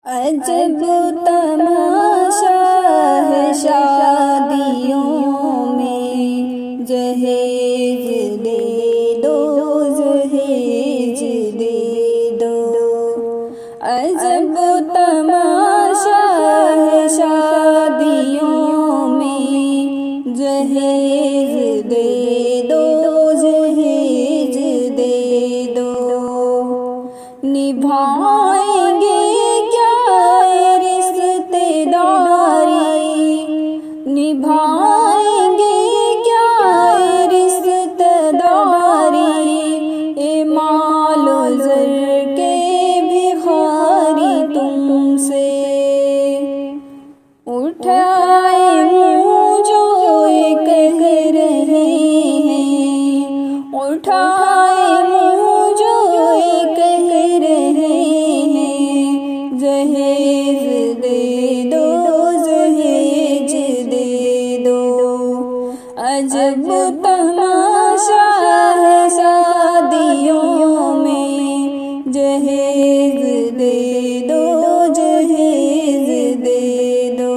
अजब तमाशा है शादियों में, जहेज दे दो, जहेज दे दो। अजब तमाशा है शादियों में, जहेज दे दो, जहेज दे दो। निभाएंगे निभाएंगे क्या रिश्तेदारी, ए मालो ज़र के भिखारी तुमसे। उठाए मुँह जो ये कह रहे हैं, उठाए मुँह जो ये कह रहे हैं, जहेज दे दो, जहेज दे दो। अजब तमाशा है शादियों में, जहेज दे दो, जहेज दे दो।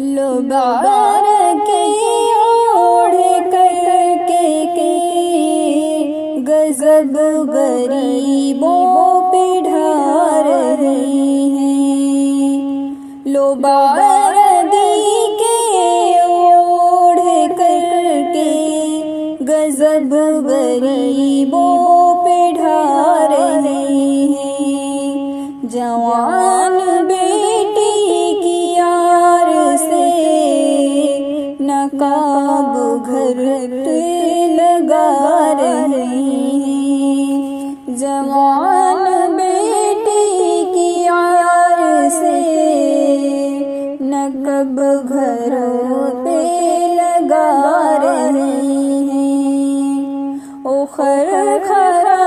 लो बारके ओढ़े करके के गजब गरीबों पे ढा रहे हैं। लो बारदी के ओढ़े करके गजब गरीबों पे ढा रहे हैं। जवान बेटी की यार से नकाब घर पे लगा रहे हैं। जवान बेटी की यार से नकाब घर पे लगा रहे हैं। ओ खरखरा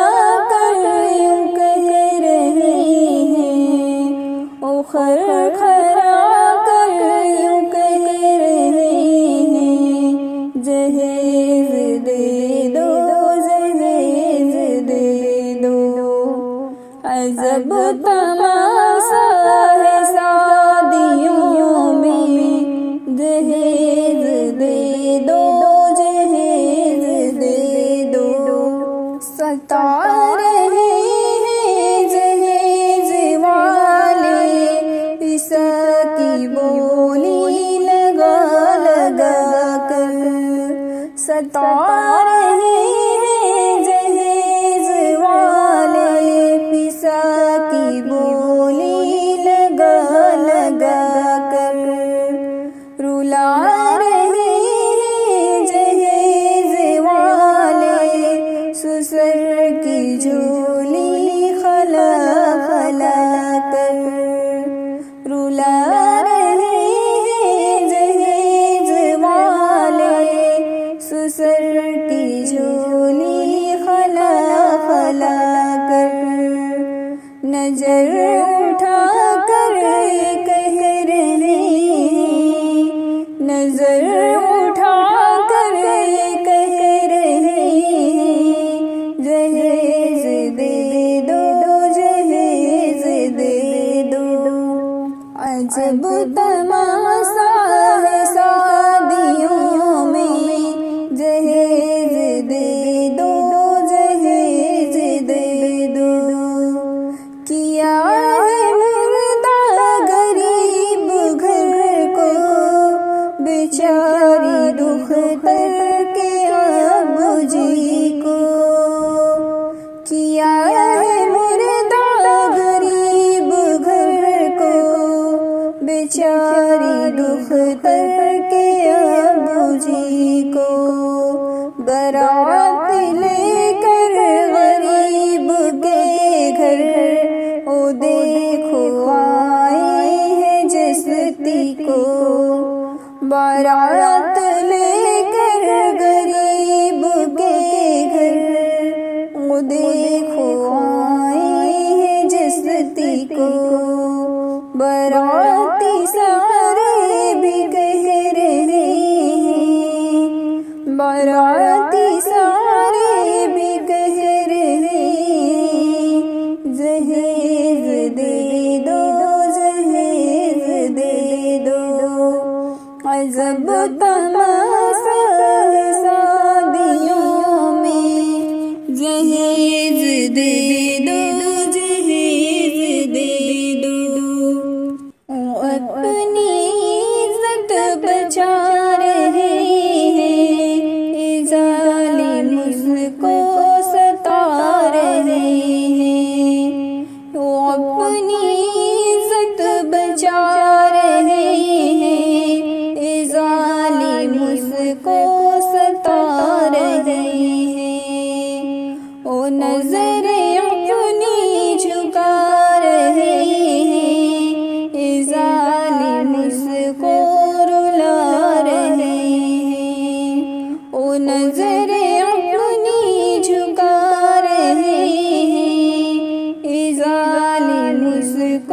कर यूं कह रहे हैं, ओ खरखरा कर यूं कह रहे हैं, जहेज दे दो, जहेज दे दो। अजब तमाशा है शादियों में, जहेज दे दो, जहेज दे दो। सता रहे हैं जहेज वाले, पिसा की बोली लगा लगा कर। सता रहे हैं जहेज वाले, पिसा की बोली लगा लगा कर। रुला रहे हैं जहेज वाले, सुसर की झोली खला खला कर। रुला रहे हैं जहेज वाले, सुसर की झोली खला खला कर। नजर उठा कर कह रहे हैं, नजर उठा कर कह रहे हैं, जहेज दे दो, जहेज दे दो। अजब तमाशा है शादियों में, जहेज दे दो, जहेज दे दो। किया है मुर्दा गरीब घर को, बेचारी दुख तर के अबू जी को। किया है मुर्दा गरीब घर को, बेचारी दुख तर के अबू जी को। बारात लेकर गरीब के घर, ओ देखो आए हैं जसती को। बारात लेकर गरीब के घर, ओ देखो आए हैं जसती को। बाराती सारे भी कह रहे हैं, बाराती सारे भी कह रहे हैं, जहेज दे दो,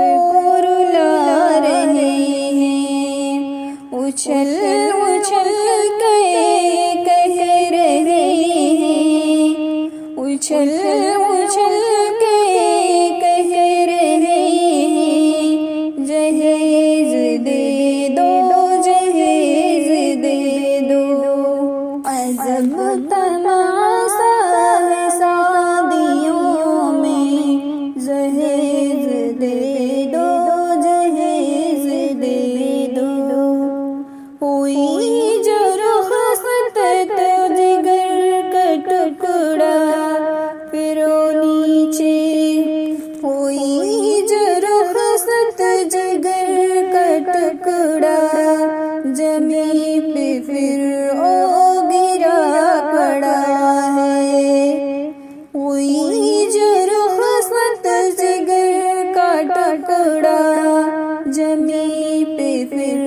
को रुला रहे हैं, उछल उछल के कह रहे हैं, उछल उछल के कह रहे हैं, जहेज दे दो, जहेज दे दो। अजब तमाशा है शादियों में, जहेज दे दो, जहेज दे दो। हुई जो रुखसत तो जिगर का टुकड़ा फिरो नीचे, हुई जो रुखसत जिगर का टुकड़ा जमी पे फिर ओ गिरा पड़ा है। हुई जो रुखसत जिगर का टुकड़ा जमी पे फिर